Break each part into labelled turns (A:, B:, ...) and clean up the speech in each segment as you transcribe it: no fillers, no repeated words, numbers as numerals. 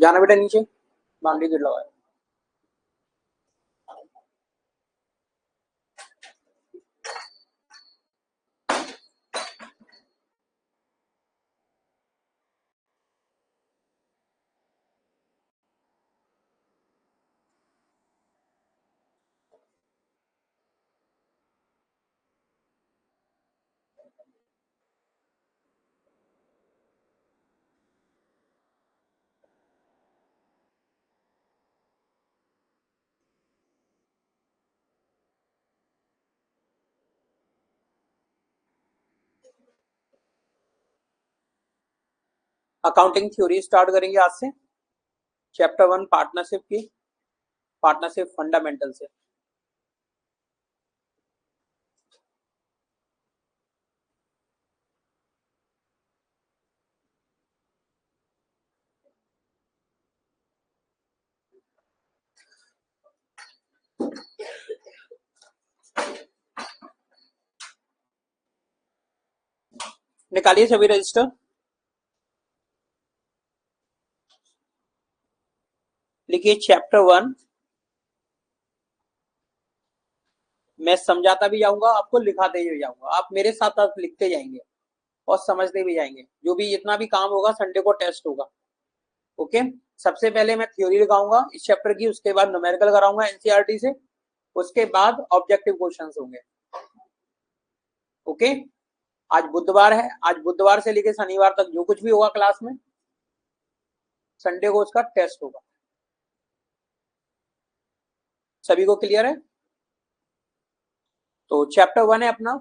A: जाना बेटा नीचे, बाउंड्री गेट लगाया। अकाउंटिंग थ्योरी स्टार्ट करेंगे आज से, चैप्टर 1 पार्टनरशिप की, पार्टनरशिप फंडामेंटल से। निकालिए सभी रजिस्टर, लिखिए चैप्टर 1। मैं समझाता भी जाऊंगा, आपको लिखाते भी जाऊंगा, आप मेरे साथ साथ लिखते जाएंगे और समझते भी जाएंगे। जो भी जितना भी काम होगा संडे को टेस्ट होगा। ओके, सबसे पहले मैं थ्योरी लगाऊंगा इस चैप्टर की, उसके बाद न्यूमेरिकल कराऊंगा एनसीईआरटी से, उसके बाद ऑब्जेक्टिव क्वेश्चंस होंगे। ओके, आज बुधवार है, आज बुधवार से लेकर शनिवार तक जो कुछ भी होगा क्लास में, संडे को उसका टेस्ट होगा। सभी को क्लियर है? तो चैप्टर 1 है अपना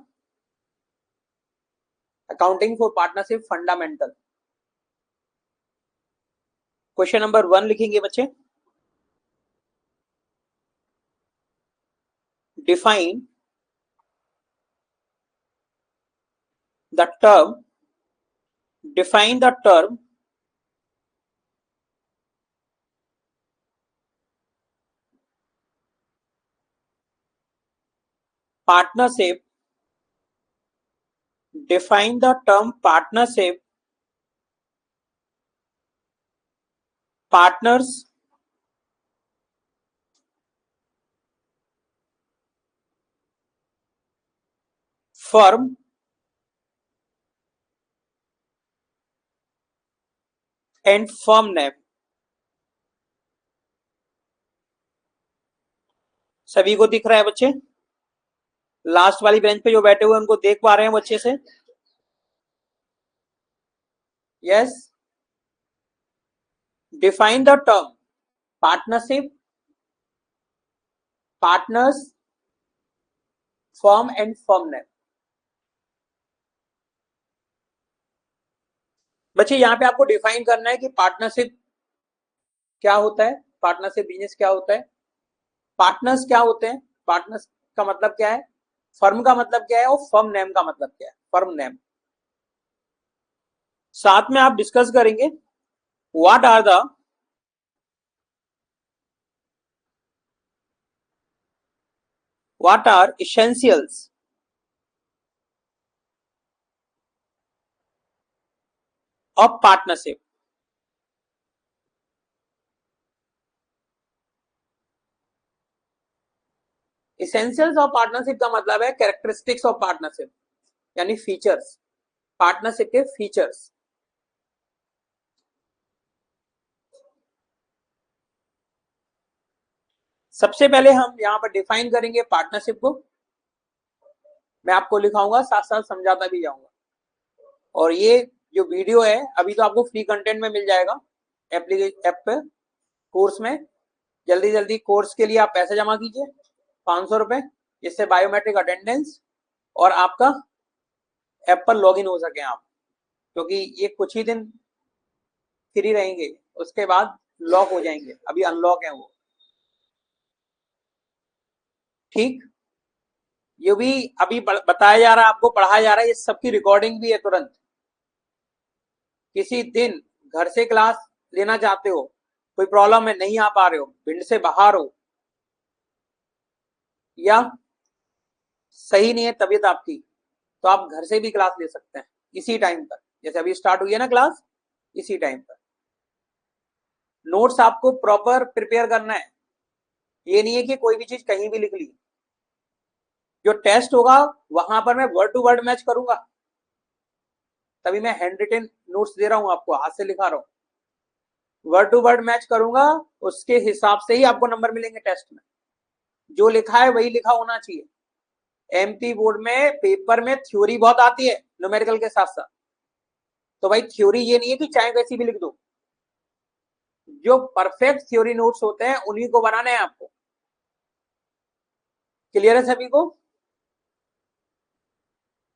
A: accounting for partnership fundamental. Question number 1 लिखेंगे बच्चे, define the term, define the term partnership, define the term partnership, partners, firm, and firm name। सभी को दिख रहा है बच्चे? लास्ट वाली बेंच पे जो बैठे हुए उनको देख पा रहे हैं बच्चे से? Yes, define the term partnership, partners, firm and firm name. बच्चे यहाँ पे आपको डिफाइन करना है कि पार्टनरशिप क्या होता है, पार्टनरशिप बिजनेस क्या होता है, पार्टनर्स क्या होते हैं, पार्टनर्स का मतलब क्या है, फर्म का मतलब क्या है, और फर्म नेम का मतलब क्या है, फर्म नेम। साथ में आप डिस्कस करेंगे what are the essentials of partnership। essentials of partnership का मतलब है कैरेक्टरिस्टिक्स ऑफ पार्टनरशिप, यानी फीचर्स, पार्टनरशिप के फीचर्स। सबसे पहले हम यहां पर डिफाइन करेंगे पार्टनरशिप को, मैं आपको लिखाऊंगा साथ साथ समझाता भी जाऊंगा। और ये जो वीडियो है अभी तो आपको फ्री कंटेंट में मिल जाएगा एप्लीकेशन ऐप पे, कोर्स में। जल्दी जल्दी कोर्स के लिए आप पैसे जमा कीजिए 500 रुपए, जिससे बायोमेट्रिक अटेंडेंस और आपका ऐप पर लॉगिन हो सके आप, क्योंकि ये कुछ ही दिन फ्री रहेंगे, उसके बाद लॉक हो जाएंगे, अभी अनलॉक है वो। ठीक, ये भी अभी बताया जा रहा है, आपको पढ़ाया जा रहा है, ये सबकी रिकॉर्डिंग भी है तुरंत। किसी दिन घर से क्लास लेना चाहते हो, कोई प्रॉब्लम है, नहीं आ पा रहे हो, भिंड से बाहर हो, या सही नहीं है तबीयत आपकी, तो आप घर से भी क्लास ले सकते हैं इसी टाइम पर, जैसे अभी स्टार्ट हुई है ना क्लास, इसी टाइम पर। नोट्स आपको प्रॉपर प्रिपेयर करना है, ये नहीं है कि कोई भी चीज कहीं भी लिख ली। जो टेस्ट होगा वहां पर मैं वर्ड टू वर्ड मैच करूंगा, तभी मैं हैंड रिटन नोट्स दे रहा हूं आपको, हाथ से लिखा रहा हूं। वर्ड टू वर्ड मैच करूंगा, उसके हिसाब से ही आपको नंबर मिलेंगे टेस्ट में। जो लिखा है वही लिखा होना चाहिए। एमपी बोर्ड में पेपर में थ्योरी बहुत आती है न्यूमेरिकल के साथ साथ, तो भाई थ्योरी ये नहीं है कि चाहे वैसी भी लिख दो। जो परफेक्ट थ्योरी नोट्स होते हैं उन्हीं को बनाना है आपको। क्लियर है सभी को?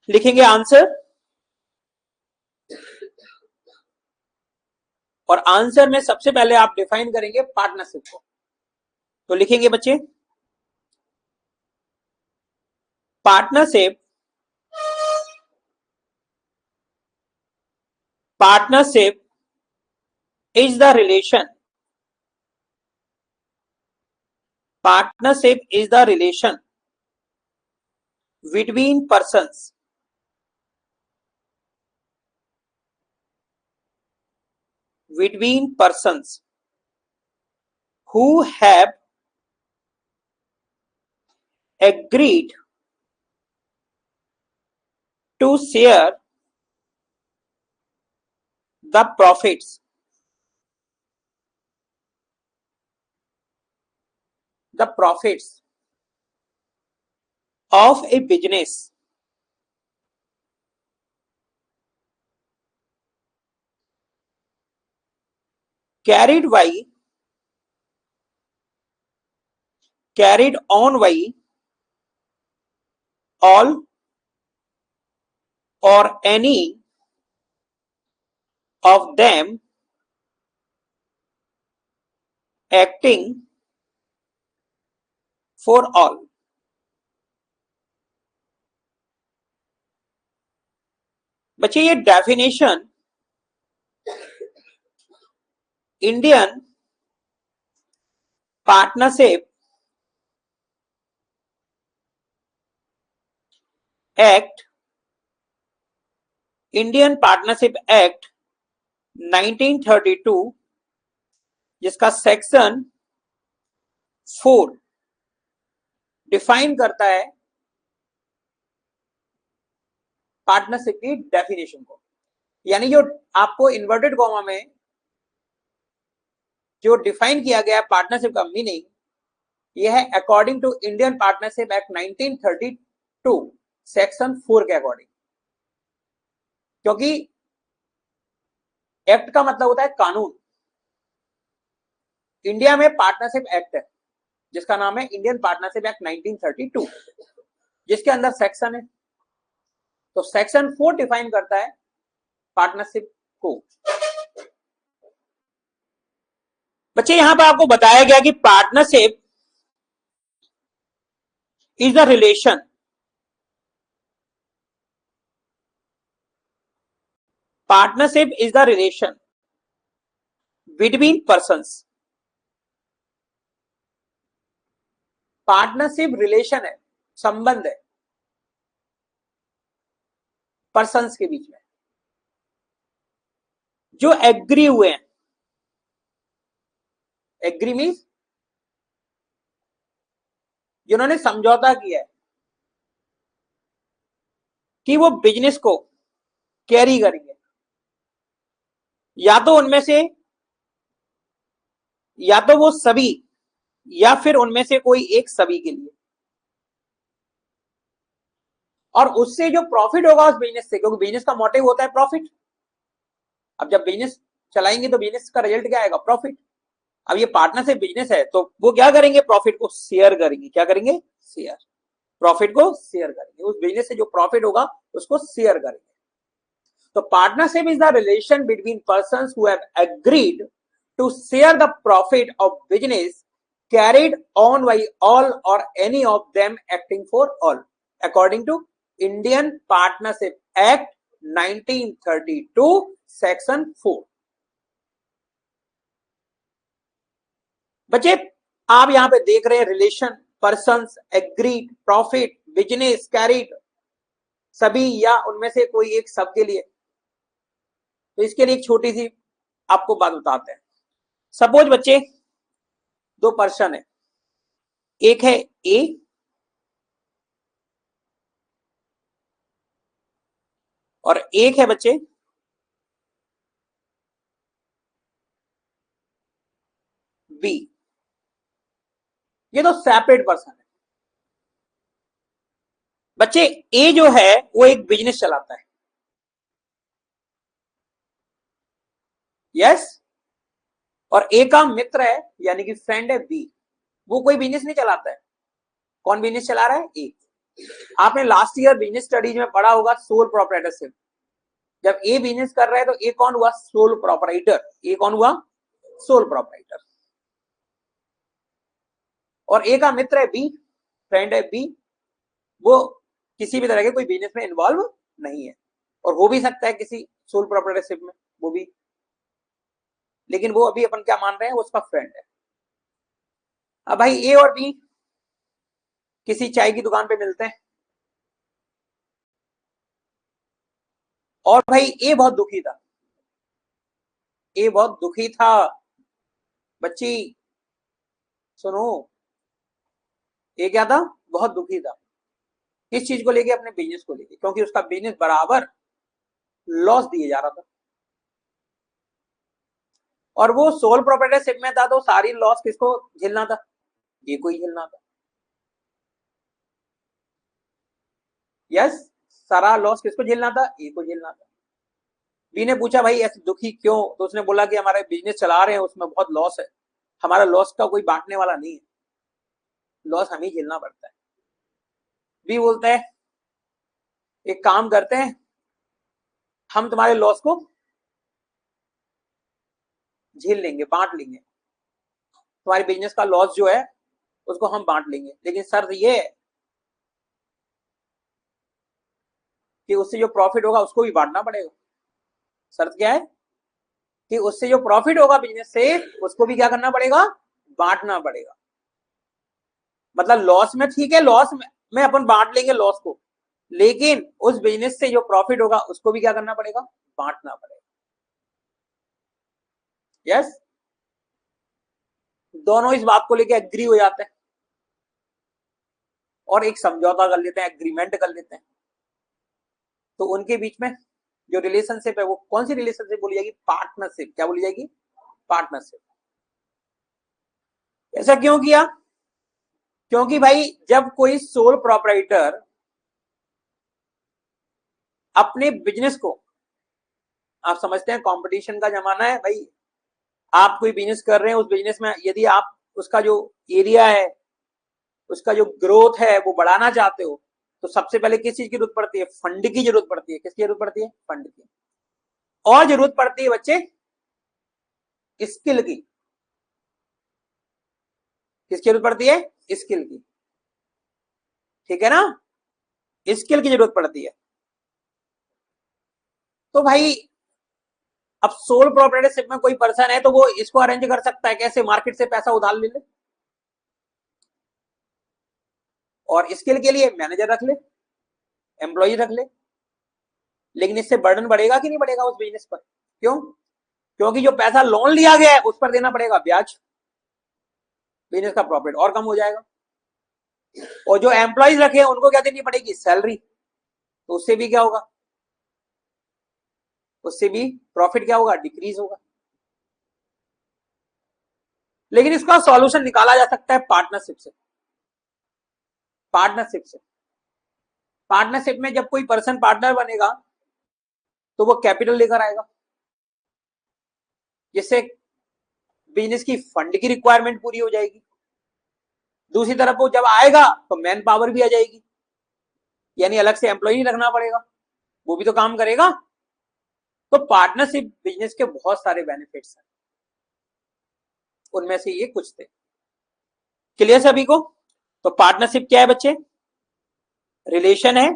A: लिखेंगे आंसर, और आंसर में सबसे पहले आप डिफाइन करेंगे पार्टनरशिप को। तो लिखेंगे बच्चे, partnership partnership is the relation, partnership is the relation between persons who have agreed to share the profits of a business carried on by all or any of them acting for all। बच्चे ये definition Indian partnership act 1932, जिसका section 4 define करता है partnership की definition को। यानी जो आपको इन्वर्टेड कॉमा में जो डिफाइन किया गया पार्टनरशिप का मीनिंग, यह है according to Indian partnership act 1932 section 4 के अकॉर्डिंग। क्योंकि एक्ट का मतलब होता है कानून। इंडिया में पार्टनरशिप एक्ट है जिसका नाम है इंडियन पार्टनरशिप एक्ट 1932, जिसके अंदर सेक्शन है। तो सेक्शन 4 डिफाइन करता है पार्टनरशिप को। बच्चे यहां पर आपको बताया गया कि partnership is the relation between persons. Partnership relation है, संबंध है पर्सन्स के बीच में जो एग्री हुए हैं। एग्री मीन्स जिन्होंने समझौता किया है कि वो बिजनेस को कैरी करेंगे, या तो उनमें से, या तो वो सभी, या फिर उनमें से कोई एक सभी के लिए। और उससे जो प्रॉफिट होगा उस बिजनेस से, क्योंकि बिजनेस का मोटिव होता है प्रॉफिट। अब जब बिजनेस चलाएंगे तो बिजनेस का रिजल्ट क्या आएगा? प्रॉफिट। अब ये पार्टनरशिप बिजनेस है तो वो क्या करेंगे? प्रॉफिट को शेयर करेंगे। क्या करेंगे? शेयर। प्रॉफिट को शेयर करेंगे, उस बिजनेस से जो प्रॉफिट होगा उसको शेयर करेंगे। तो partnership is the relation between persons who have agreed to share the profit of business carried on by all or any of them acting for all according to Indian Partnership Act 1932 section 4। बच्चे आप यहां पे देख रहे हैं relation, persons, agreed, profit, business, carried, सभी या उनमें से कोई एक, सबके लिए। तो इसके लिए एक छोटी सी आपको बात बताते हैं। सपोज बच्चे दो पर्सन है, एक है ए और एक है बच्चे बी। ये तो सेपरेट पर्सन है बच्चे। ए जो है वो एक बिजनेस चलाता है, यस, और ए का मित्र है यानी कि फ्रेंड है बी, वो कोई बिजनेस नहीं चलाता है। कौन बिजनेस चला रहा है? ए। आपने लास्ट ईयर बिजनेस स्टडीज में पढ़ा होगा सोल प्रोप्राइटरशिप। जब ए बिजनेस कर रहा है तो ए कौन हुआ? Sole proprietor. ए कौन हुआ? Sole proprietor. और ए का मित्र है बी, फ्रेंड है बी, वो किसी भी तरह के कोई बिजनेस में इन्वॉल्व नहीं है, और हो भी सकता है किसी सोल प्रोप्राइटरशिप में, वो भी, लेकिन वो अभी अपन क्या मान रहे हैं, वो उसका फ्रेंड है। अब भाई ए और बी किसी चाय की दुकान पे मिलते हैं, और भाई ए बहुत दुखी था, ए बहुत दुखी था बच्ची, सुनो, ए क्या था? बहुत दुखी था। किस चीज को लेके? अपने बिजनेस को लेके, क्योंकि उसका बिजनेस बराबर लॉस दिए जा रहा था, और वो सोल प्रोप्राइटरशिप में था, तो सारी लॉस किसको झेलना था? ए को ही झेलना था, यस, सारा लॉस किसको झेलना था? ए को झेलना था। बी ने पूछा भाई ऐसे दुखी क्यों? तो उसने बोला कि हमारे बिजनेस चला रहे हैं, उसमें बहुत लॉस है, हमारा लॉस का कोई बांटने वाला नहीं है, लॉस हमें झेलना पड़ता है। बी बोलता है एक काम करते हैं, हम तुम्हारे लॉस को झेल लेंगे, बांट लेंगे, तुम्हारे बिजनेस का लॉस जो है उसको हम बांट लेंगे, लेकिन शर्त ये है कि उससे जो प्रॉफिट होगा उसको भी बांटना पड़ेगा। शर्त क्या है? कि उससे जो प्रॉफिट होगा बिजनेस से उसको भी क्या करना पड़ेगा? बांटना पड़ेगा। मतलब लॉस में ठीक है, लॉस में अपन बांट लेंगे लॉस को, लेकिन उस बिजनेस से जो प्रॉफिट होगा उसको भी क्या करना पड़ेगा? बांटना पड़ेगा, यस। दोनों इस बात को लेकर एग्री हो जाते हैं और एक समझौता कर लेते हैं, एग्रीमेंट कर लेते हैं। तो उनके बीच में जो रिलेशनशिप है वो कौन सी रिलेशनशिप बोली जाएगी? पार्टनरशिप। क्या बोली जाएगी? पार्टनरशिप। ऐसा क्यों किया? क्योंकि भाई जब कोई सोल प्रोप्राइटर अपने बिजनेस को, आप समझते हैं कंपटीशन का जमाना है भाई, आप कोई बिजनेस कर रहे हैं, उस बिजनेस में यदि आप उसका जो एरिया है, उसका जो ग्रोथ है वो बढ़ाना चाहते हो, तो सबसे पहले किस चीज की जरूरत पड़ती है? फंड की जरूरत पड़ती है। किसकी जरूरत पड़ती है? फंड की। और जरूरत पड़ती है बच्चे स्किल की। किसकी जरूरत पड़ती है? स्किल की, ठीक है ना? स्किल की जरूरत पड़ती है। तो भाई अब सोल प्रोप्राइटरशिप में कोई पर्सन है तो वो इसको अरेंज कर सकता है, कैसे? मार्केट से पैसा उधार ले ले, और स्किल के लिए मैनेजर रख ले, एम्प्लॉय रख ले। लेकिन इससे बर्डन बढ़ेगा कि नहीं बढ़ेगा उस बिजनेस पर? क्यों? क्योंकि जो पैसा लोन लिया गया है उस पर देना पड़ेगा ब्याज, बिजनेस का प्रॉफिट और कम हो जाएगा। और जो एम्प्लॉयज रखे हैं उनको क्या देनी पड़ेगी? सैलरी। तो उससे भी क्या होगा? उससे भी प्रॉफिट क्या होगा? डिक्रीज होगा। लेकिन इसका सॉल्यूशन निकाला जा सकता है पार्टनरशिप से। पार्टनरशिप से, पार्टनरशिप में जब कोई पर्सन पार्टनर बनेगा तो वो कैपिटल लेकर आएगा, जिससे बिजनेस की फंड की रिक्वायरमेंट पूरी हो जाएगी। दूसरी तरफ वो जब आएगा तो मैन पावर भी आ जाएगी, यानी अलग से एम्प्लॉय नहीं रखना पड़ेगा, वो भी तो काम करेगा। तो पार्टनरशिप बिजनेस के बहुत सारे बेनिफिट्स हैं, उनमें से ये कुछ थे। क्लियर सभी को? तो पार्टनरशिप क्या है बच्चे? रिलेशन है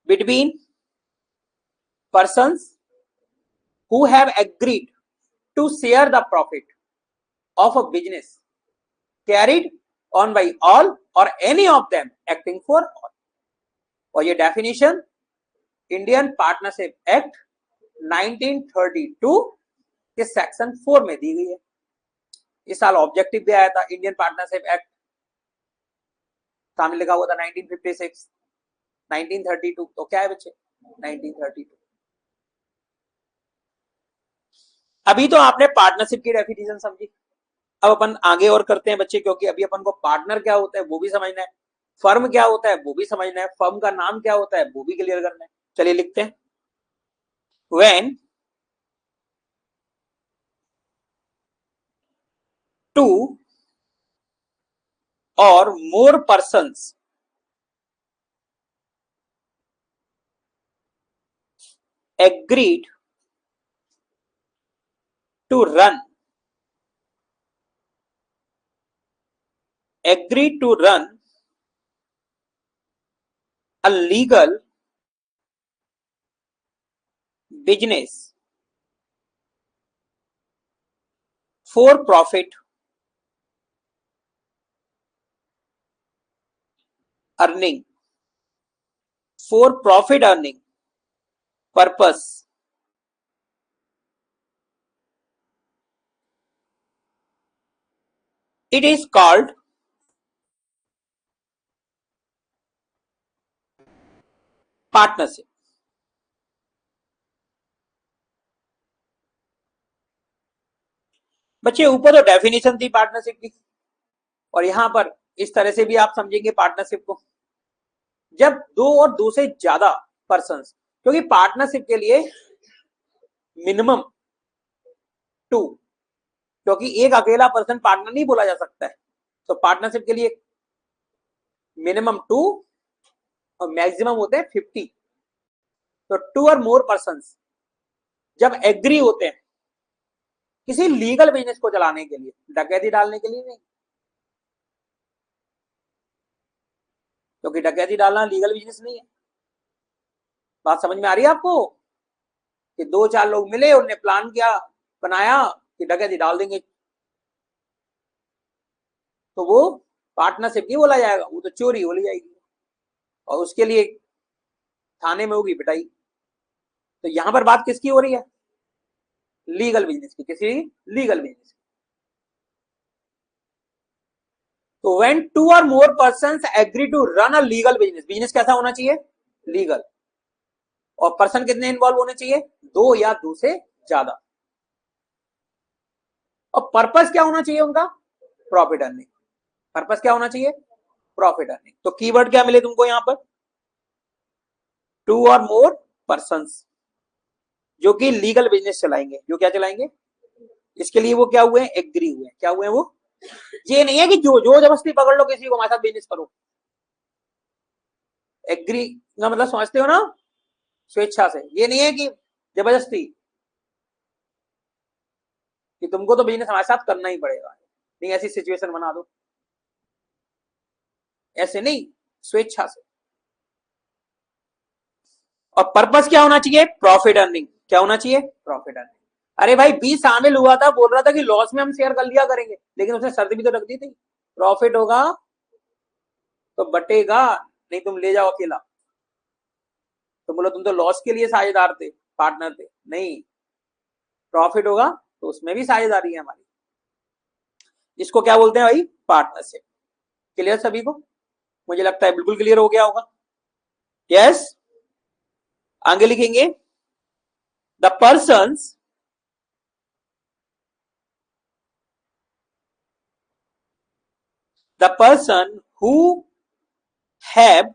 A: between persons who have agreed to share the profit of a business carried on by all or any of them acting for all। और ये डेफिनेशन इंडियन पार्टनरशिप एक्ट 1932 इस सेक्शन 4 में दी गई है। इस साल ऑब्जेक्टिव भी आया था इंडियन पार्टनरशिप एक्ट, सामने लिखा हुआ था 1956, 1932, तो क्या है बच्चे 1932। अभी तो आपने पार्टनरशिप की डेफिनेशन समझी, अब अपन आगे और करते हैं बच्चे, क्योंकि अभी अपन को पार्टनर क्या होता है वो भी समझना है, फर्म क्या होता है वो भी समझना है, फर्म का नाम क्या होता है वो भी क्लियर करना है। चलिए लिखते हैं, when two or more persons agreed to run a legal business for profit earning purpose, it is called partnership. बच्चे ऊपर तो डेफिनेशन थी पार्टनरशिप की, और यहां पर इस तरह से भी आप समझेंगे पार्टनरशिप को, जब दो और दो से ज्यादा पर्सन, क्योंकि पार्टनरशिप के लिए मिनिमम टू, क्योंकि एक अकेला पर्सन पार्टनर नहीं बोला जा सकता है, तो पार्टनरशिप के लिए मिनिमम टू और मैक्सिमम होते हैं 50। तो टू और मोर पर्सन जब एग्री होते हैं किसी लीगल बिजनेस को चलाने के लिए, डकैती डालने के लिए नहीं, क्योंकि डकैती डालना लीगल बिजनेस नहीं है। बात समझ में आ रही है आपको, कि दो चार लोग मिले, उन्होंने प्लान किया, बनाया कि डकैती डाल देंगे, तो वो पार्टनरशिप नहीं बोला जाएगा, वो तो चोरी बोली जाएगी, और उसके लिए थाने में होगी पिटाई। तो यहां पर बात किसकी हो रही है, लीगल बिजनेस की, किसी लीगल बिजनेस। तो when two or more persons agree to run a legal business, business कैसा होना चाहिए, लीगल, और पर्सन कितने इन्वॉल्व होने चाहिए, दो या दो से ज्यादा, और पर्पस क्या होना चाहिए उनका, प्रॉफिट अर्निंग। पर्पस क्या होना चाहिए, प्रॉफिट अर्निंग। तो कीवर्ड क्या मिले तुमको यहां पर, टू और मोर पर्संस, जो कि लीगल बिजनेस चलाएंगे, जो क्या चलाएंगे, इसके लिए वो क्या हुए, एग्री हुए, क्या हुए वो, ये नहीं है कि जो जो जबरदस्ती पकड़ लो किसी को हमारे साथ बिजनेस करो, एग्री का मतलब समझते हो ना, स्वेच्छा से, ये नहीं है कि जबरदस्ती कि तुमको तो बिजनेस हमारे साथ करना ही पड़ेगा, नहीं ऐसी सिचुएशन बना दो, ऐसे नहीं, स्वेच्छा से। और पर्पस क्या होना चाहिए, प्रॉफिट अर्निंग, क्या होना चाहिए, प्रॉफिट अर्निंग। अरे भाई 20 शामिल हुआ था, बोल रहा था कि लॉस में हम शेयर कर लिया करेंगे, लेकिन उसने शर्त भी तो रख दी थी, प्रॉफिट होगा तो बटेगा, नहीं तुम ले जाओ अकेला। तो बोला तुम तो लॉस के लिए साझेदार थे, पार्टनर थे, नहीं, प्रॉफिट होगा तो उसमें भी साझेदारी है हमारी। इसको क्या बोलते हैं भाई, पार्टनरशिप। क्लियर सभी को, मुझे लगता है बिल्कुल क्लियर हो गया होगा। यस, आगे लिखेंगे, the person who have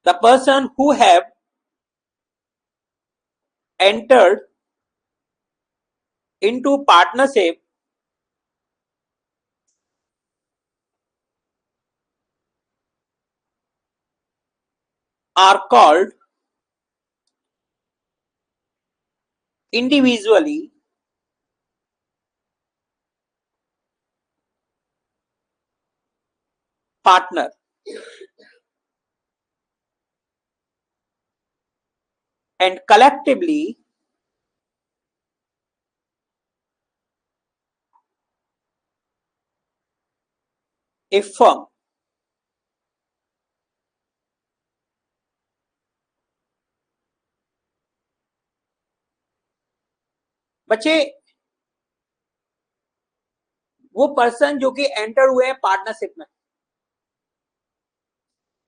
A: the person who have entered into partnership are called individually partner and collectively a firm. बच्चे वो पर्सन जो कि एंटर हुए हैं पार्टनरशिप में,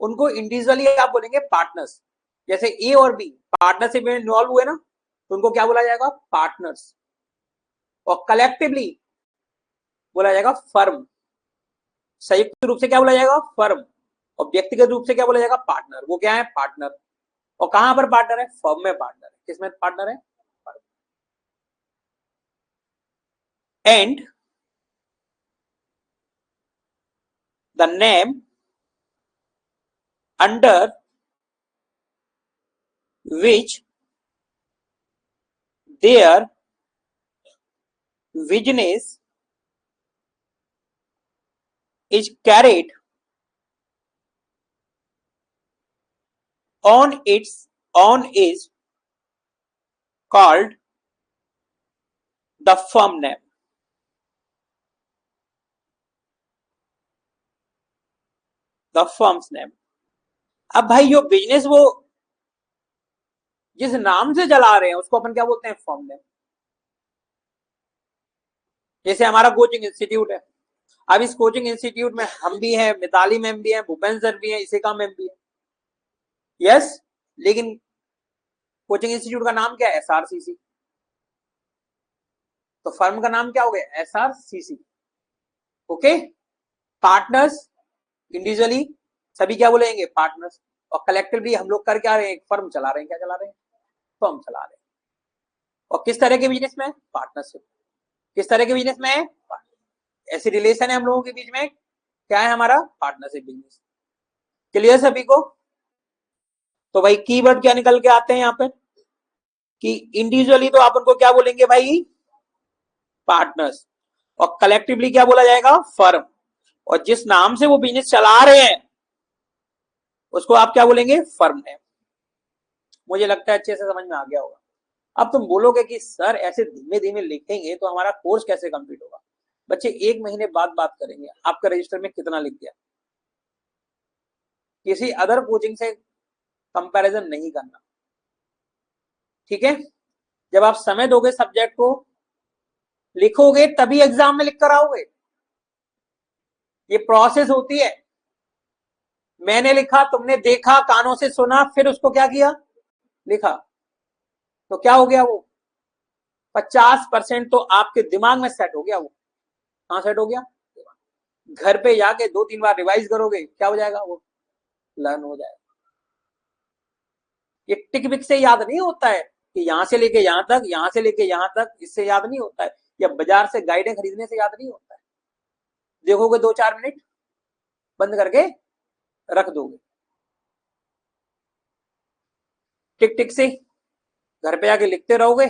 A: उनको इंडिविजुअली आप बोलेंगे पार्टनर्स। जैसे ए और बी पार्टनरशिप में इन्वॉल्व हुए ना, तो उनको क्या बोला जाएगा? पार्टनर्स। और कलेक्टिवली बोला जाएगा फर्म। संयुक्त रूप से क्या बोला जाएगा? फर्म। और व्यक्तिगत रूप से क्या बोला जाएगा? पार्टनर। वो क्या है? पार्टनर। और कहां पर पार्टनर है? फर्म में पार्टनर है। किसमें पार्टनर है? And the name under which their business is carried on is called the firm name. The firm's name. अब भाई जो बिजनेस वो जिस नाम से चला रहे हैं उसको अपन क्या बोलते हैं? Firm name. जैसे हमारा कोचिंग इंस्टीट्यूट है, अब इस कोचिंग इंस्टीट्यूट में हम भी हैं, मिताली मैम भी हैं, भूपेंद्र सर भी हैं, इशिका मैम भी है, यस। लेकिन कोचिंग इंस्टीट्यूट का नाम क्या है? SRCC। तो फर्म का नाम क्या हो गया? SRCC। ओके। पार्टनर्स इंडिविजुअली सभी क्या बोलेंगे? पार्टनर्स। और कलेक्टिवली हम लोग कर क्या रहे हैं? एक फर्म चला रहे हैं। क्या चला रहे हैं? फर्म चला रहे हैं। और किस तरह के बिजनेस में? पार्टनरशिप। किस तरह के बिजनेस में है? ऐसी रिलेशन है हम लोगों के बीच में, क्या है हमारा? Partnership business. क्लियर सभी को? तो भाई कीवर्ड क्या निकल के आते हैं यहाँ पे कि इंडिविजुअली तो आप उनको क्या बोलेंगे भाई? पार्टनर्स। और कलेक्टिवली क्या बोला जाएगा? फर्म। और जिस नाम से वो बिजनेस चला रहे हैं उसको आप क्या बोलेंगे? Firm name. मुझे लगता है अच्छे से समझ में आ गया होगा। अब तुम बोलोगे कि सर ऐसे धीमे धीमे लिखेंगे तो हमारा कोर्स कैसे कंप्लीट होगा? बच्चे 1 महीने बाद बात करेंगे आपका रजिस्टर में कितना लिख गया। किसी अदर कोचिंग से कंपैरिजन नहीं करना, ठीक है? जब आप समय दोगे सब्जेक्ट को, लिखोगे तभी एग्जाम में लिख कर आओगे। ये प्रोसेस होती है। मैंने लिखा, तुमने देखा, कानों से सुना, फिर उसको क्या किया? लिखा। तो क्या हो गया? वो 50% तो आपके दिमाग में सेट हो गया। वो कहां सेट हो गया? घर पे जाके 2-3 बार रिवाइज करोगे, क्या हो जाएगा? वो लर्न हो जाएगा। ये टिक बिक से याद नहीं होता है कि यहां से लेके यहां तक, यहां से लेके यहां तक, इससे याद नहीं होता है। या बाजार से गाइडें खरीदने से याद नहीं होता है। देखोगे 2-4 मिनट, बंद करके रख दोगे। टिक टिक से घर पे जाके लिखते रहोगे,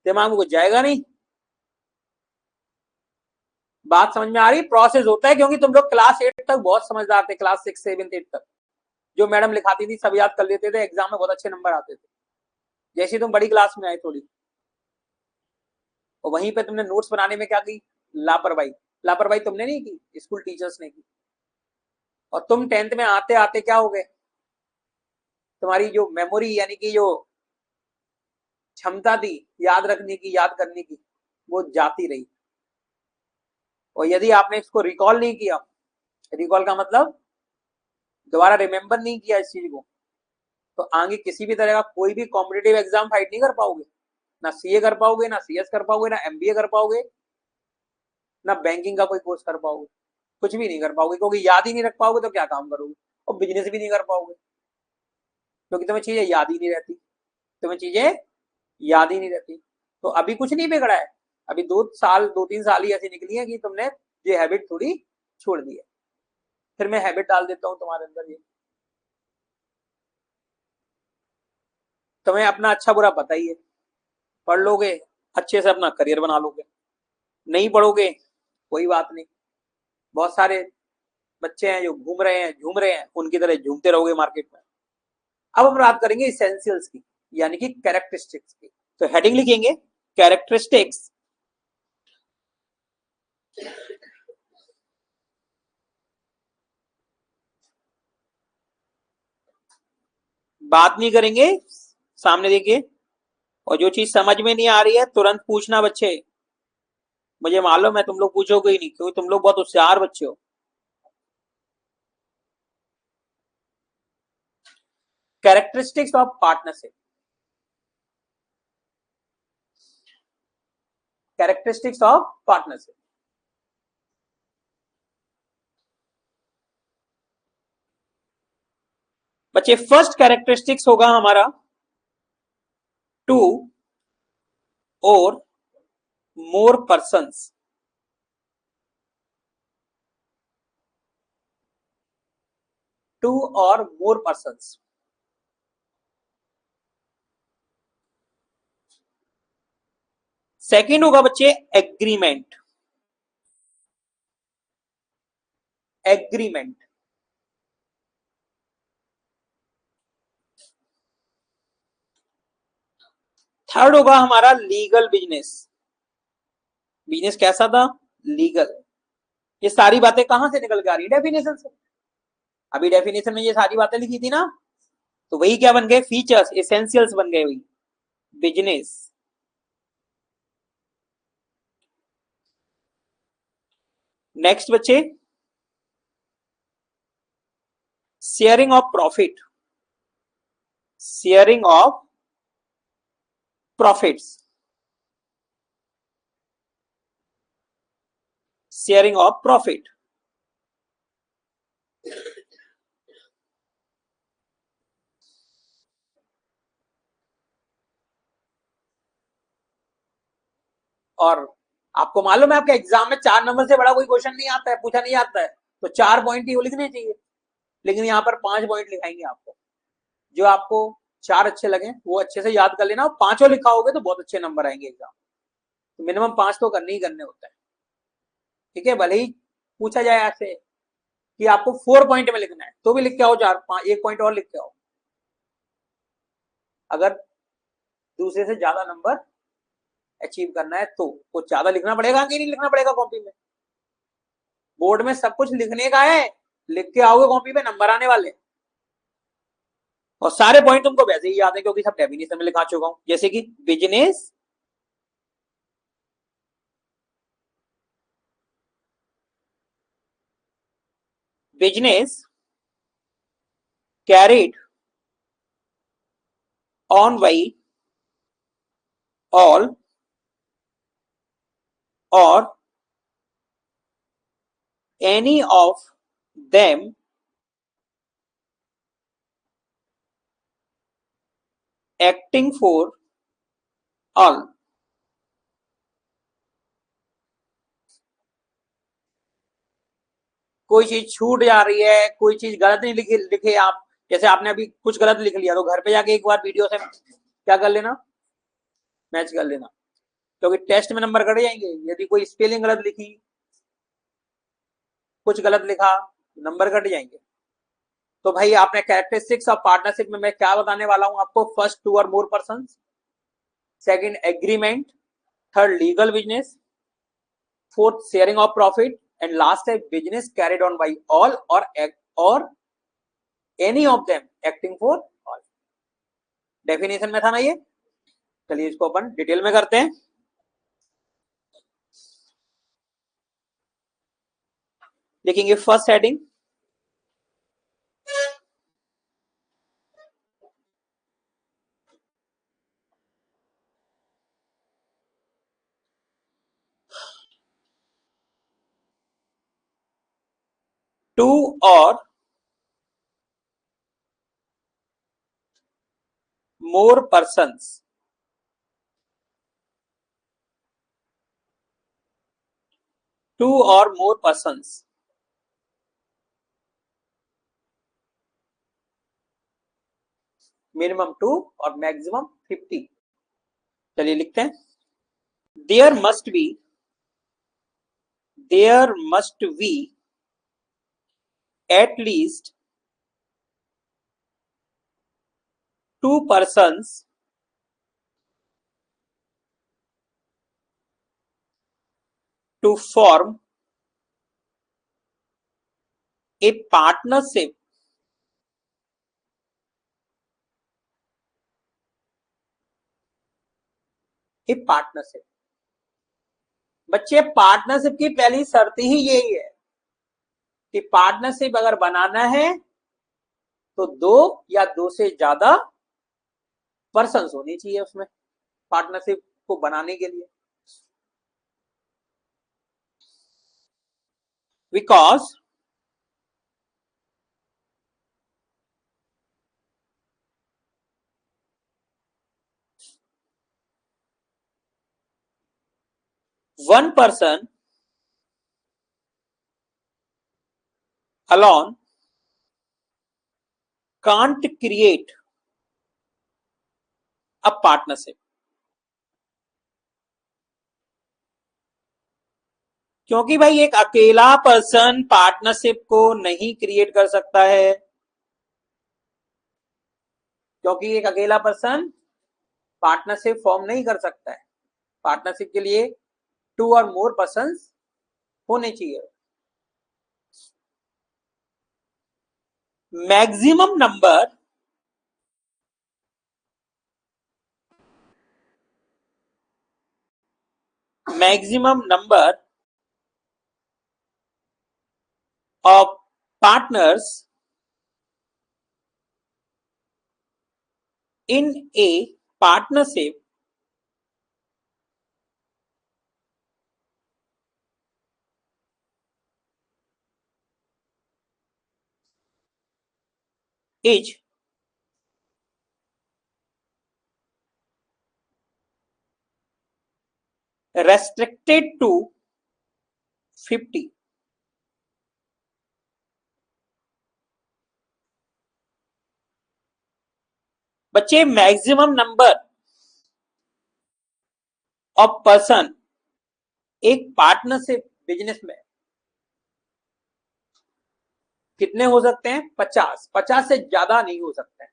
A: दिमाग में कुछ जाएगा नहीं। बात समझ में आ रही? प्रोसेस होता है, क्योंकि तुम लोग क्लास 8 तक बहुत समझदार थे, क्लास 6, 7, 8 तक जो मैडम लिखाती थी सब याद कर लेते थे, एग्जाम में बहुत अच्छे नंबर आते थे। जैसे तुम बड़ी क्लास में आए थोड़ी, और वहीं पे तुमने नोट्स बनाने में क्या की? लापरवाही। लापरवाही तुमने नहीं की, स्कूल टीचर्स ने की। और तुम 10th में आते आते क्या हो गए? तुम्हारी जो मेमोरी यानी कि जो क्षमता थी याद रखने की, याद करने की, वो जाती रही। और यदि आपने इसको रिकॉल नहीं किया, रिकॉल का मतलब दोबारा रिमेंबर नहीं किया इस चीज को, तो आगे किसी भी तरह का कोई भी कॉम्पिटेटिव एग्जाम फाइट नहीं कर पाओगे। ना सीए कर पाओगे, ना सीएस कर पाओगे, ना एमबीए कर पाओगे, ना बैंकिंग का कोई कोर्स कर पाओगे। कुछ भी नहीं कर पाओगे, क्योंकि याद ही नहीं रख पाओगे तो क्या काम करोगे? और बिजनेस भी नहीं कर पाओगे, क्योंकि तुम्हें चीजें याद ही नहीं रहती। तुम्हें चीजें याद ही नहीं रहती। तो अभी कुछ नहीं बिगड़ा है। अभी 2-3 साल ही ऐसी निकली है कि तुमने ये हैबिट थोड़ी छोड़ दी है। फिर मैं हैबिट डाल देता हूं तुम्हारे अंदर। ये तुम्हें अपना अच्छा बुरा पता ही है। पढ़ लोगे, अच्छे से अपना करियर बना लोगे। नहीं पढ़ोगे, कोई बात नहीं। बहुत सारे बच्चे हैं जो घूम रहे हैं, झूम रहे हैं, उनकी तरह झूमते रहोगे मार्केट में। अब हम बात करेंगे इसेंशियल्स की, यानी कि कैरेक्टरिस्टिक्स की। तो हेडिंग लिखेंगे कैरेक्टरिस्टिक्स। बात नहीं करेंगे, सामने देखिए। और जो चीज समझ में नहीं आ रही है तुरंत पूछना बच्चे, मुझे मालूम है तुम लोग पूछोगे ही नहीं क्योंकि तुम लोग बहुत होशियार बच्चे हो। Characteristics of partnership, characteristics of partnership. बच्चे फर्स्ट कैरेक्टरिस्टिक्स होगा हमारा to or more persons. To or more persons. Second होगा बच्चे एग्रीमेंट, एग्रीमेंट। थर्ड होगा हमारा लीगल बिजनेस। बिजनेस कैसा था? लीगल। ये सारी बातें कहां से निकल के आ रही है? डेफिनेशन से। अभी डेफिनेशन में ये सारी बातें लिखी थी ना, तो वही क्या बन गए? फीचर्स, एसेंशियल्स बन गए वही। बिजनेस। नेक्स्ट बच्चे sharing of profit, sharing of profits, sharing of profit. और आपको मालूम है आपके एग्जाम में 4 नंबर से बड़ा कोई क्वेश्चन नहीं आता है, पूछा नहीं आता है, तो 4 पॉइंट ही वो लिखने चाहिए, लेकिन यहाँ पर 5 पॉइंट लिखाएंगे आपको। जो आपको 4 अच्छे लगे वो अच्छे से याद कर लेना, और 5 लिखाओगे तो बहुत अच्छे नंबर आएंगे एग्जाम। तो मिनिमम 5 तो करने ही करने होते हैं, ठीक है। भले ही पूछा जाए ऐसे कि आपको 4 पॉइंट में लिखना है तो भी लिख के आओ, 1 पॉइंट और लिख के आओ, अगर दूसरे से ज्यादा नंबर अचीव करना है तो। कुछ ज्यादा लिखना पड़ेगा कि नहीं लिखना पड़ेगा कॉपी में? बोर्ड में सब कुछ लिखने का है, लिख के आओगे कॉपी में नंबर आने वाले। और सारे पॉइंट तुमको वैसे ही याद है क्योंकि सब डेफिनेशन में लिखा चुका हूं, जैसे कि business business carried on by all और any of them acting for all। कोई चीज छूट जा रही है, कोई चीज गलत नहीं लिखे आप, जैसे आपने अभी कुछ गलत लिख लिया तो घर पे जाके एक बार वीडियो से क्या कर लेना, मैच कर लेना, क्योंकि टेस्ट में नंबर कट जाएंगे। यदि कोई स्पेलिंग गलत लिखी, कुछ गलत लिखा, नंबर कट जाएंगे। तो भाई आपने कैरेक्टरिस्टिक्स ऑफ पार्टनरशिप में मैं क्या बताने वाला हूं आपको? First two or more person, second agreement, third legal business, fourth sharing of profit, and last है business carried on by all or any of them acting for all. Definition में था ना ये। चलिए इसको अपन डिटेल में करते हैं। देखेंगे first heading, to or more persons, to or more persons, minimum 2 और मैक्सिमम 50। चलिए लिखते हैं, there must be, there must be at least 2 persons to form a partnership a partnership. बच्चे पार्टनरशिप की पहली शर्त ही यही है कि पार्टनरशिप अगर बनाना है तो दो या दो से ज्यादा पर्सन होनी चाहिए उसमें पार्टनरशिप को बनाने के लिए। Because one person alone can't create a partnership। क्योंकि भाई एक अकेला पर्सन पार्टनरशिप को नहीं क्रिएट कर सकता है, क्योंकि एक अकेला पर्सन पार्टनरशिप फॉर्म नहीं कर सकता है। पार्टनरशिप के लिए टू और मोर पर्सन्स होने चाहिए। Maximum number of partners in a partnership is restricted to 50। बच्चे मैक्सिमम नंबर ऑफ पर्सन एक पार्टनरशिप बिजनेस में कितने हो सकते हैं? 50। 50 से ज्यादा नहीं हो सकते हैं।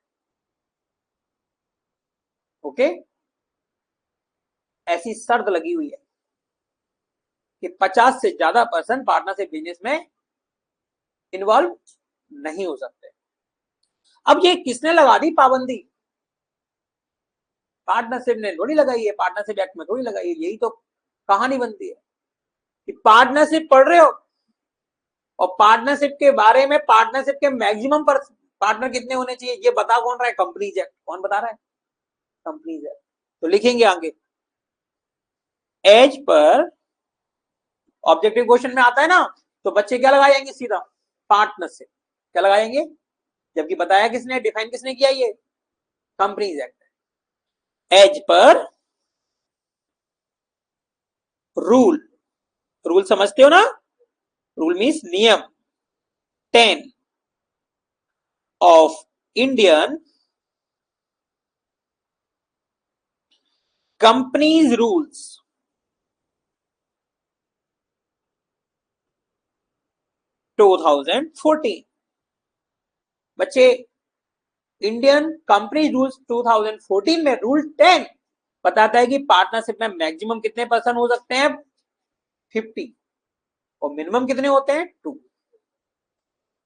A: ओके, ऐसी शर्त लगी हुई है कि 50 से ज्यादा पर्सन पार्टनरशिप बिजनेस में इन्वॉल्व नहीं हो सकते। अब ये किसने लगा दी पाबंदी? पार्टनरशिप ने थोड़ी लगाई है, पार्टनरशिप एक्ट में थोड़ी लगाई है। यही तो कहानी बनती है कि पार्टनरशिप पढ़ रहे हो और पार्टनरशिप के बारे में पार्टनरशिप के मैक्सिमम पार्टनर कितने होने चाहिए ये बता कौन रहा है? Companies act. कौन बता रहा है? Companies act. तो लिखेंगे आगे एज पर, ऑब्जेक्टिव क्वेश्चन में आता है ना, तो बच्चे क्या लगाएंगे? सीधा पार्टनरशिप। क्या लगाएंगे? जबकि बताया किसने, डिफाइन किसने किया? ये companies act. As per rule, rule समझते हो ना? रूल मीन्स नियम 10 ऑफ इंडियन कंपनीज रूल्स 2014। बच्चे इंडियन कंपनी रूल्स 2014 में रूल 10 बताता है कि पार्टनरशिप में मैक्सिमम कितने पर्सन हो सकते हैं? 50 और मिनिमम कितने होते हैं? 2।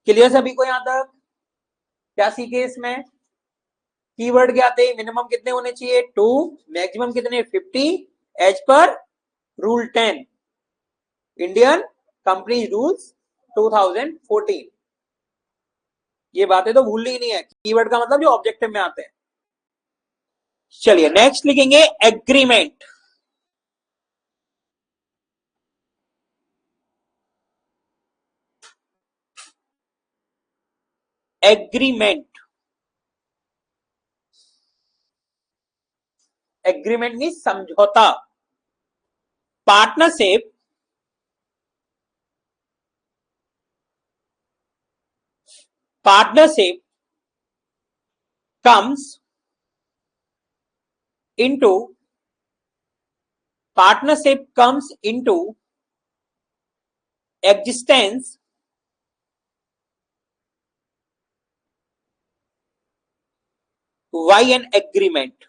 A: क्लियर सभी को? यहां तक क्या सीखे इसमें? कीवर्ड क्या थे? मिनिमम कितने होने चाहिए? 2, मैक्सिमम कितने? 50 as per rule 10 Indian company rules 2014। ये बातें तो भूलनी ही नहीं है। कीवर्ड का मतलब जो ऑब्जेक्टिव में आते हैं। चलिए नेक्स्ट लिखेंगे एग्रीमेंट। एग्रीमेंट, एग्रीमेंट मीन समझौता। Partnership partnership comes into partnership comes into existence by an agreement।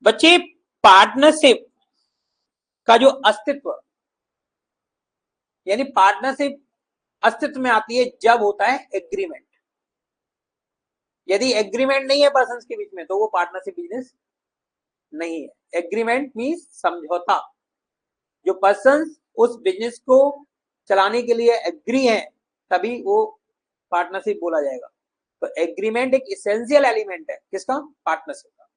A: बच्चे पार्टनरशिप का जो अस्तित्व, यानी पार्टनरशिप अस्तित्व में आती है जब होता है एग्रीमेंट। यदि एग्रीमेंट नहीं है पर्सन्स के बीच में तो वो पार्टनरशिप बिजनेस नहीं है। एग्रीमेंट मीन्स समझौता। जो पर्सन्स उस बिजनेस को चलाने के लिए एग्री हैं तभी वो पार्टनरशिप बोला जाएगा। तो एग्रीमेंट एक इसेंशियल एलिमेंट है किसका? पार्टनरशिप का।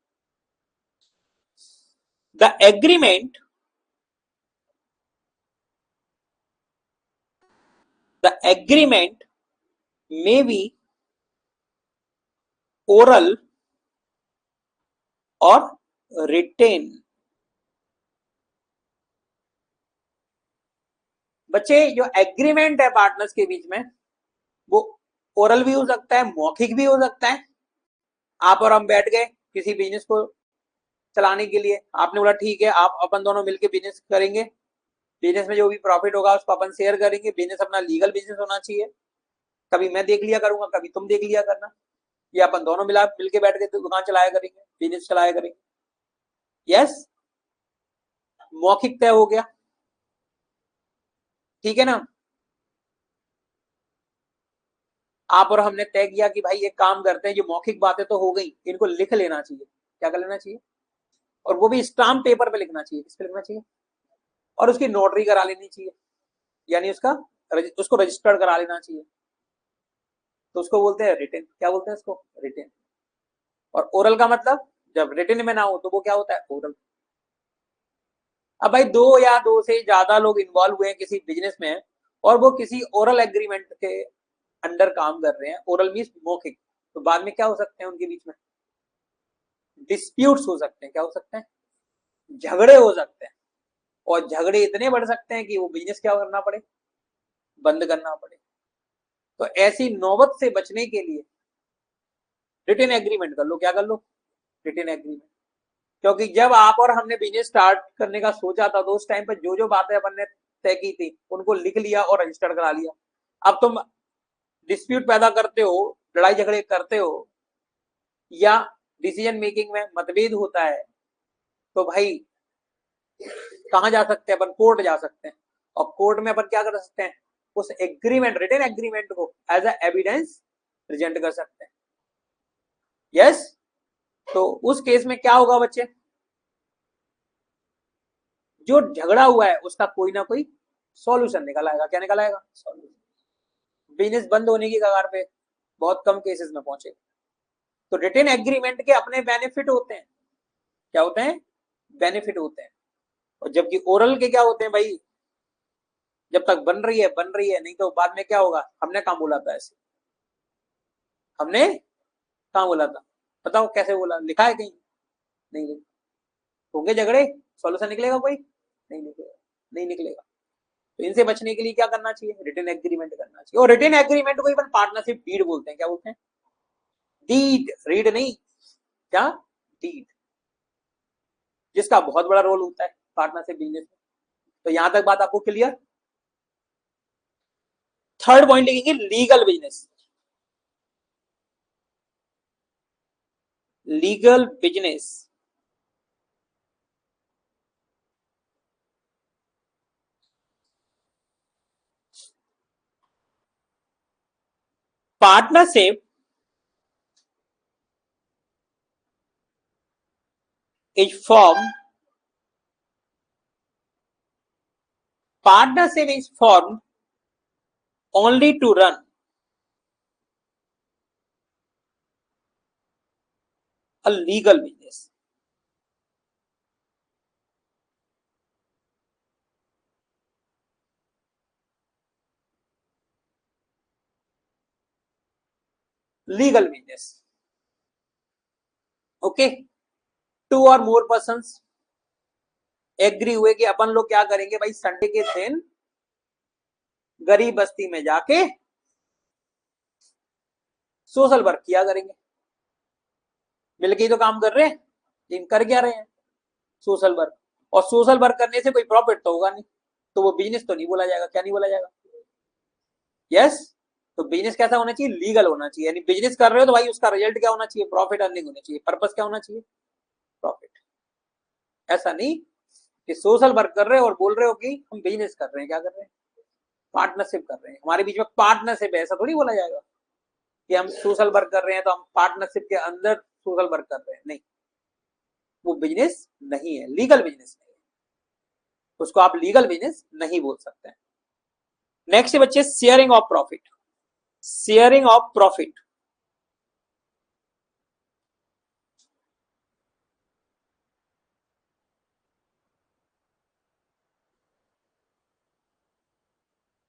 A: The agreement may be oral और written। बच्चे जो एग्रीमेंट है पार्टनर्स के बीच में वो ओरल भी हो सकता है, मौखिक भी हो सकता है। आप और हम बैठ गए किसी बिजनेस को चलाने के लिए, आपने बोला ठीक है आप अपन दोनों मिलकर बिजनेस करेंगे, बिजनेस में जो भी प्रॉफिट होगा उसको अपन शेयर करेंगे। बिजनेस अपना लीगल बिजनेस होना चाहिए, कभी मैं देख लिया करूंगा कभी तुम देख लिया करना, या अपन दोनों मिलके बैठ के दुकान चलाया करेंगे, बिजनेस चलाया करेंगे। यस, मौखिक तय हो गया, ठीक है ना। आप और हमने तय किया कि भाई ये काम करते हैं, ये मौखिक बातें तो हो गई, इनको लिख लेना चाहिए। क्या कर लेना चाहिए? और वो भी स्टाम्प पेपर पे लिखना चाहिए। किस पे लिखना चाहिए? और उसकी नोटरी करा लेनी चाहिए, यानी उसको रजिस्टर्ड करा लेना चाहिए। तो उसको बोलते हैं रिटन। क्या बोलते हैं उसको? रिटन। और ओरल का मतलब जब रिटन में ना हो तो वो क्या होता है? ओरल। अब भाई दो या दो से ज्यादा लोग इन्वॉल्व हुए हैं किसी बिजनेस में और वो किसी ओरल एग्रीमेंट के अंडर काम कर रहे हैं, ओरल मीन्स मौखिक, तो बाद में क्या हो सकते हैं उनके बीच में? डिस्प्यूट्स हो सकते हैं। क्या हो सकते हैं? झगड़े हो सकते हैं। और झगड़े इतने बढ़ सकते हैं कि वो बिजनेस क्या करना पड़े? बंद करना पड़े। तो ऐसी नौबत से बचने के लिए रिटन एग्रीमेंट कर लो। क्या कर लो? Written agreement. क्योंकि जब आप और हमने बिजनेस स्टार्ट करने का सोचा था तो उस टाइम पर जो जो बातें अपन ने तय की थी उनको लिख लिया और रजिस्टर्ड करा लिया। अब तुम डिस्प्यूट पैदा करते हो, लड़ाई झगड़े करते हो, या डिसीजन मेकिंग में मतभेद होता है, तो भाई कहां जा सकते हैं अपन? कोर्ट जा सकते हैं। और कोर्ट में अपन क्या कर सकते हैं? उस एग्रीमेंट, रिटन एग्रीमेंट को एज ए एविडेंस प्रेजेंट कर सकते हैं। यस, तो उस केस में क्या होगा बच्चे? जो झगड़ा हुआ है उसका कोई ना कोई सॉल्यूशन निकल आएगा। क्या निकल आएगा? सॉल्यूशन। बिजनेस बंद होने की कगार पे बहुत कम केसेस में पहुंचे। तो रिटन एग्रीमेंट के अपने बेनिफिट होते हैं। क्या होते हैं? बेनिफिट होते हैं। और जबकि ओरल के क्या होते हैं भाई? जब तक बन रही है बन रही है, नहीं तो बाद में क्या होगा? हमने कहां बोला था ऐसे? हमने कहां बोला था? बताओ कैसे बोला? लिखा है कहीं? नहीं लिखा। होंगे झगड़े, सॉल्यूशन निकलेगा कोई? नहीं निकलेगा। नहीं निकलेगा। तो इनसे बचने के लिए क्या करना चाहिए? रिटन एग्रीमेंट करना चाहिए। और रिटन एग्रीमेंट को इवन पार्टनरशिप डीड बोलते हैं। क्या बोलते हैं? डीड, रीड नहीं, क्या? डीड, जिसका बहुत बड़ा रोल होता है पार्टनरशिप बिजनेस में। तो यहां तक बात आपको क्लियर? थर्ड पॉइंट लिखेंगे legal business. Legal business partnership is formed partnership is formed only to run a legal business. Legal business, okay. Two or more persons agree हुए कि अपन लोग क्या करेंगे भाई, संडे के दिन गरीब बस्ती में जाके सोशल वर्क किया करेंगे। मिलके ही तो काम कर रहे हैं, लेकिन कर क्या रहे हैं? Social work. और सोशल वर्क करने से कोई प्रॉफिट तो होगा नहीं, तो वो बिजनेस तो नहीं बोला जाएगा। क्या नहीं बोला जाएगा? यस। तो बिजनेस कैसा होना चाहिए? लीगल होना चाहिए। यानी बिजनेस कर रहे हो तो भाई उसका रिजल्ट क्या होना चाहिए? प्रॉफिट अर्निंग होनी चाहिए। पर्पस क्या होना चाहिए? प्रॉफिट। ऐसा नहीं कि सोशल वर्क कर रहे हो और बोल रहे हो कि हम बिजनेस कर रहे हैं। क्या कर रहे हैं? पार्टनरशिप कर रहे हैं। हमारे बीच में पार्टनरशिप है, ऐसा थोड़ी बोला जाएगा कि हम सोशल वर्क कर रहे हैं तो हम पार्टनरशिप के अंदर सोशल वर्क कर रहे हैं। नहीं, वो बिजनेस नहीं है, लीगल बिजनेस नहीं है, उसको आप लीगल बिजनेस नहीं बोल सकते। नेक्स्ट बच्चे, sharing of profit. Sharing of profit,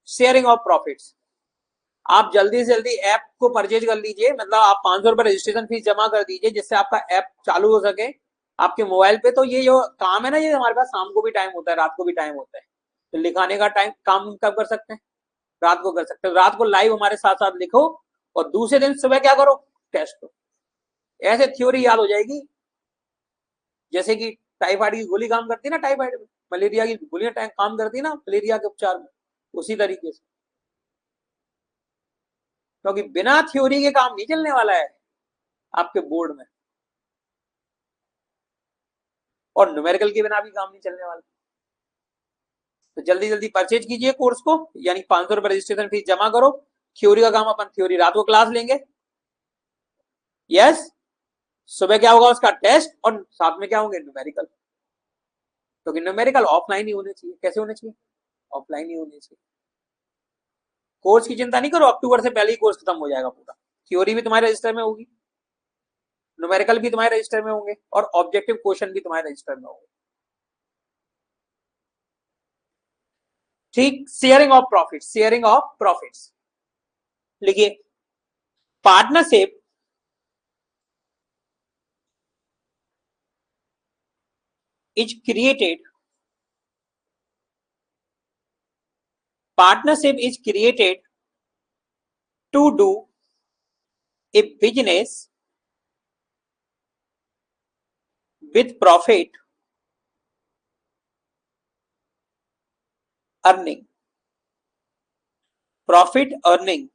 A: sharing of profits. आप जल्दी से जल्दी ऐप को परचेज कर लीजिए, मतलब आप 500 रुपए रजिस्ट्रेशन फीस जमा कर दीजिए जिससे आपका ऐप चालू हो सके आपके मोबाइल पे। तो ये जो काम है ना, ये हमारे पास शाम को भी टाइम होता है, रात को भी टाइम होता है। तो लिखाने का टाइम काम कब कर सकते हैं? रात को कर सकते हैं। रात को लाइव हमारे साथ साथ लिखो और दूसरे दिन सुबह क्या करो? टेस्ट करो। ऐसे थ्योरी याद हो जाएगी जैसे कि टाइफाइड की गोली काम करती है ना, टाइफाइड में मलेरिया की गोलियां काम करती है ना मलेरिया के उपचार में, उसी तरीके से। क्योंकि बिना थ्योरी के काम नहीं चलने वाला है आपके बोर्ड में, और न्यूमेरिकल के बिना भी काम नहीं चलने वाला। तो जल्दी जल्दी परचेज कीजिए कोर्स को, यानी 500 रुपए रजिस्ट्रेशन फीस जमा करो। थ्योरी का काम अपन थ्योरी रात को क्लास लेंगे। यस, सुबह क्या होगा? उसका टेस्ट, और साथ में क्या होंगे? न्यूमेरिकल। क्योंकि न्यूमेरिकल ऑफलाइन ही होने चाहिए। कैसे होने चाहिए? ऑफलाइन ही होने चाहिए। कोर्स की चिंता नहीं करो, अक्टूबर से पहले ही कोर्स खत्म हो जाएगा पूरा। थ्योरी भी तुम्हारे रजिस्टर में होगी, न्यूमेरिकल भी तुम्हारे रजिस्टर में होंगे, और ऑब्जेक्टिव क्वेश्चन भी तुम्हारे रजिस्टर में होंगे। ठीक, sharing of profit. Sharing of profits लिखिए, partnership is created, partnership is created to do a business with profit earning, profit earning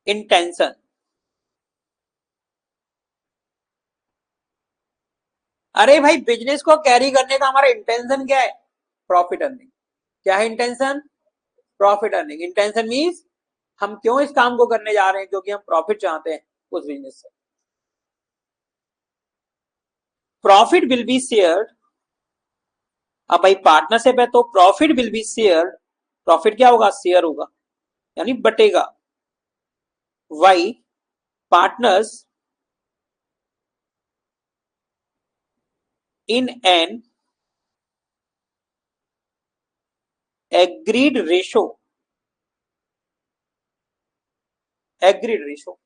A: intention। अरे भाई, बिजनेस को कैरी करने का हमारा इंटेंशन क्या है? Profit earning. क्या है intention? Profit earning. Intention means हम क्यों इस काम को करने जा रहे हैं? क्योंकि हम प्रॉफिट चाहते हैं उस बिजनेस से। Profit will be shared. अब भाई पार्टनरशिप है तो profit will be shared. Profit क्या होगा? शेयर होगा, यानी बटेगा। By partners in an agreed ratio। Agreed ratio,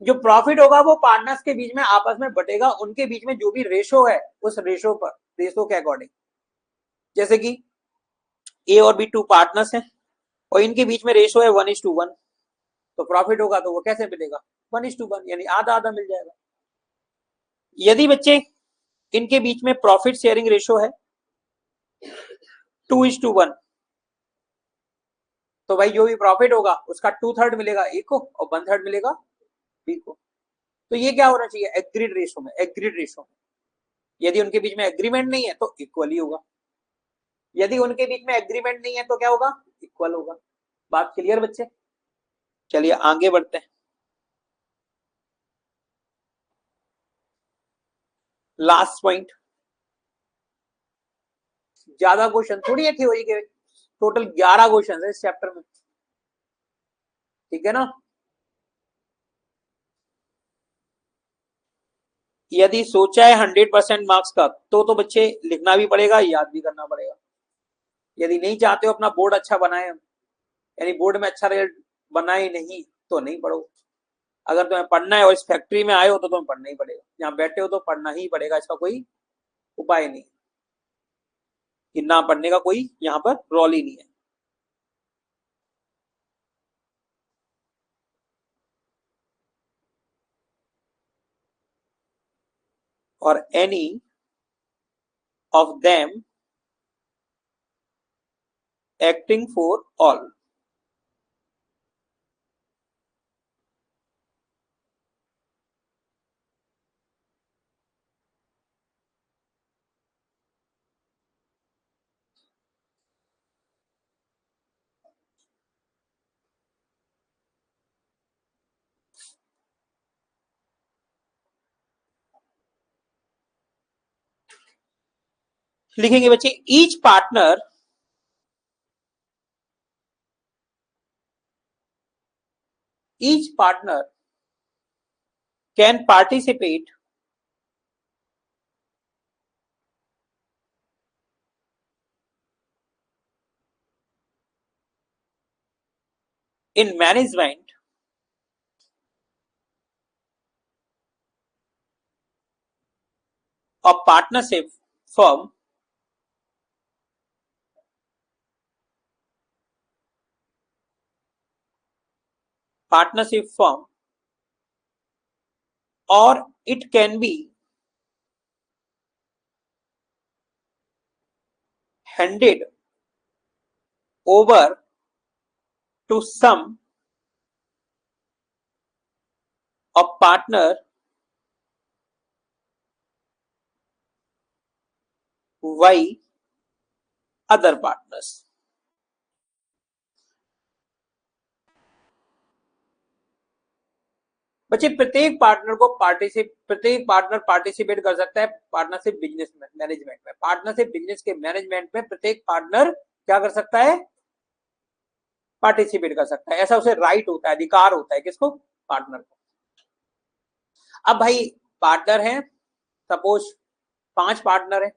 A: जो प्रॉफिट होगा वो पार्टनर्स के बीच में आपस में बटेगा, उनके बीच में जो भी रेशो है उस रेशो पर, रेशो के अकॉर्डिंग। जैसे कि ए और बी टू पार्टनर्स हैं और इनके बीच में रेशो है 1:1, तो प्रॉफिट होगा तो वो कैसे मिलेगा? 1:1, यानी आधा आधा मिल जाएगा। यदि बच्चे इनके बीच में प्रॉफिट शेयरिंग रेशो है 2:1, तो भाई जो भी प्रॉफिट होगा उसका 2/3 मिलेगा ए को और 1/3 मिलेगा बी को। तो ये क्या होना चाहिए? एग्रीड रेशो में। एग्रीड रेशो में यदि उनके बीच में एग्रीमेंट नहीं है तो इक्वल ही होगा, यदि उनके बीच में एग्रीमेंट नहीं है तो क्या होगा? इक्वल होगा। बात क्लियर बच्चे? चलिए आगे बढ़ते हैं। लास्ट पॉइंट, ज्यादा क्वेश्चन थोड़ी है थ्योरी के, टोटल 11 क्वेश्चन है इस चैप्टर में, ठीक है ना। यदि सोचा है 100% मार्क्स का तो बच्चे लिखना भी पड़ेगा, याद भी करना पड़ेगा। यदि नहीं चाहते हो अपना बोर्ड अच्छा बनाए, यानी बोर्ड में अच्छा रिजल्ट बनाए नहीं, तो नहीं पढ़ो। अगर तुम्हें पढ़ना है और इस फैक्ट्री में आए हो तो तुम्हें पढ़ना ही पड़ेगा। यहाँ बैठे हो तो पढ़ना ही पड़ेगा, इसका कोई उपाय नहीं, कि ना पढ़ने का कोई यहाँ पर रोल ही नहीं है। और any of them acting for all. लिखेंगे बच्चे each partner can participate in management of firm partnership firm, or it can be handed over to some of partner by other partners. बच्चे प्रत्येक पार्टनर पार्टिसिपेट कर सकता है partnership business management में। Partnership business के management में प्रत्येक partner क्या कर सकता है? पार्टिसिपेट कर सकता है। ऐसा उसे राइट होता है, अधिकार होता है किसको? पार्टनर को। अब भाई पार्टनर है, सपोज 5 पार्टनर है,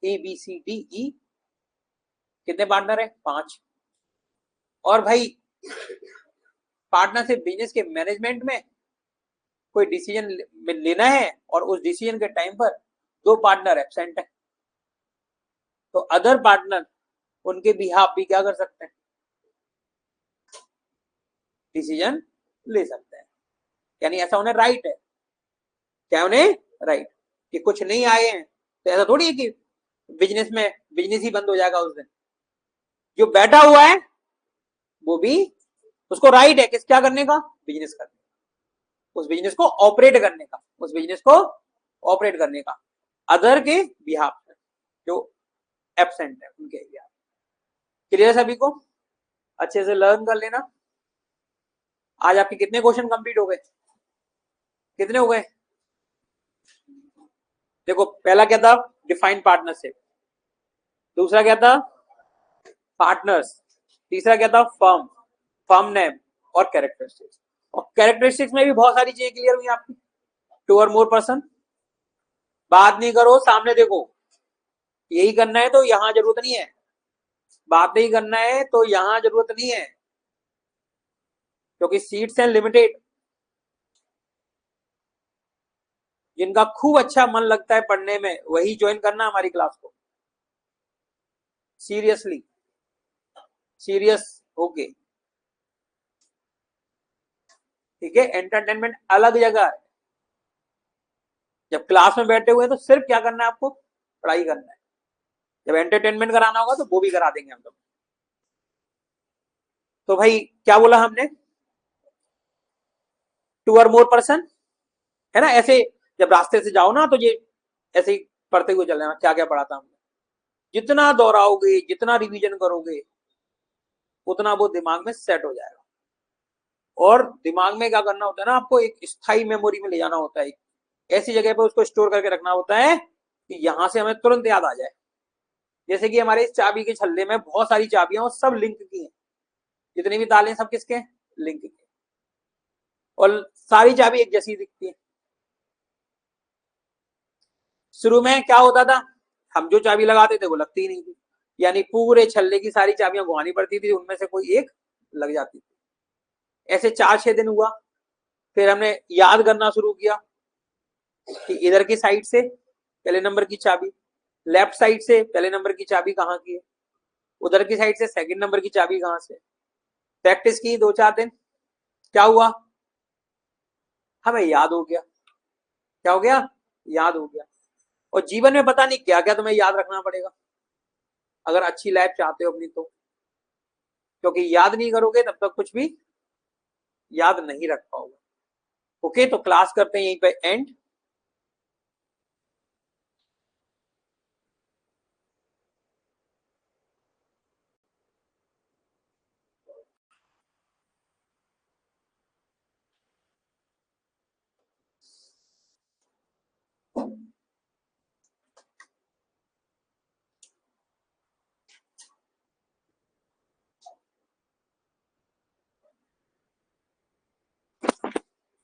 A: ABCDE, कितने पार्टनर है? 5। और भाई पार्टनरशिप बिजनेस के मैनेजमेंट में कोई डिसीजन लेना है और उस डिसीजन के टाइम पर 2 पार्टनर एब्सेंट है, तो अदर पार्टनर उनके बिहाफ भी क्या कर सकते हैं? डिसीजन ले सकते हैं। यानी ऐसा उन्हें राइट है। क्या उन्हें राइट? कि कुछ नहीं आए हैं तो ऐसा थोड़ी है कि बिजनेस ही बंद हो जाएगा उस दिन। जो बैठा हुआ है वो भी, उसको राइट है किस क्या करने का? बिजनेस करने का, उस बिजनेस को ऑपरेट करने का, उस बिजनेस को ऑपरेट करने का अदर के बिहाफ में जो एब्सेंट है उनके बिहाफ। क्लियर सभी को? अच्छे से लर्न कर लेना। आज आपके कितने क्वेश्चन कंप्लीट हो गए? कितने हो गए? देखो पहला क्या था? Defined partnership. दूसरा क्या था? पार्टनर्स। तीसरा क्या था? फर्म नेम और कैरेक्टरिस्टिक्स। और कैरेक्टरिस्टिक्स में भी बहुत सारी चीजें क्लियर हुई आपकी। 2 और मोर पर्सन, बात नहीं करो सामने देखो, यही करना है तो यहां जरूरत नहीं है, बात नहीं करना है तो यहां जरूरत नहीं है, क्योंकि सीट्स हैं लिमिटेड। जिनका खूब अच्छा मन लगता है पढ़ने में वही ज्वाइन करना हमारी क्लास को। सीरियसली, सीरियस होके, ठीक है? एंटरटेनमेंट अलग जगह है। जब क्लास में बैठे हुए तो सिर्फ क्या करना है आपको? पढ़ाई करना है। जब एंटरटेनमेंट कराना होगा तो वो भी करा देंगे हम लोग। तो भाई क्या बोला हमने? 2 और मोर पर्सन, है ना? ऐसे जब रास्ते से जाओ ना तो ये ऐसे ही पढ़ते हुए चल रहे क्या क्या पढ़ा था हमने। जितना दोहराओगे, जितना रिवीजन करोगे, उतना वो दिमाग में सेट हो जाएगा। और दिमाग में क्या करना होता है ना, आपको एक स्थायी मेमोरी में ले जाना होता है, ऐसी जगह पर उसको स्टोर करके रखना होता है कि यहां से हमें तुरंत याद आ जाए। जैसे कि हमारे इस चाबी के छल्ले में बहुत सारी चाबियां और सब लिंक की हैं, जितनी भी ताले सब किसके? लिंक के। और सारी चाबी एक जैसी दिखती है। शुरू में क्या होता था? हम जो चाबी लगाते थे वो लगती ही नहीं थी, यानी पूरे छल्ले की सारी चाबियां घुमानी पड़ती थी, उनमें से कोई एक लग जाती थी। ऐसे 4-6 दिन हुआ, फिर हमने याद करना शुरू किया कि इधर की साइड से पहले नंबर की चाबी, लेफ्ट साइड से पहले नंबर की चाबी कहाँ की है, उधर की साइड से सेकंड नंबर की चाबी कहाँ से। प्रैक्टिस की 2-4 दिन, क्या हुआ? हमें याद हो गया। क्या हो गया? याद हो गया। और जीवन में पता नहीं क्या क्या तुम्हें याद रखना पड़ेगा अगर अच्छी लाइफ चाहते हो अपनी तो, क्योंकि याद नहीं करोगे तब तक कुछ भी याद नहीं रख पाओगे। ओके, तो क्लास करते हैं यहीं पे एंड।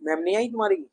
A: मैम नहीं आई तुम्हारी?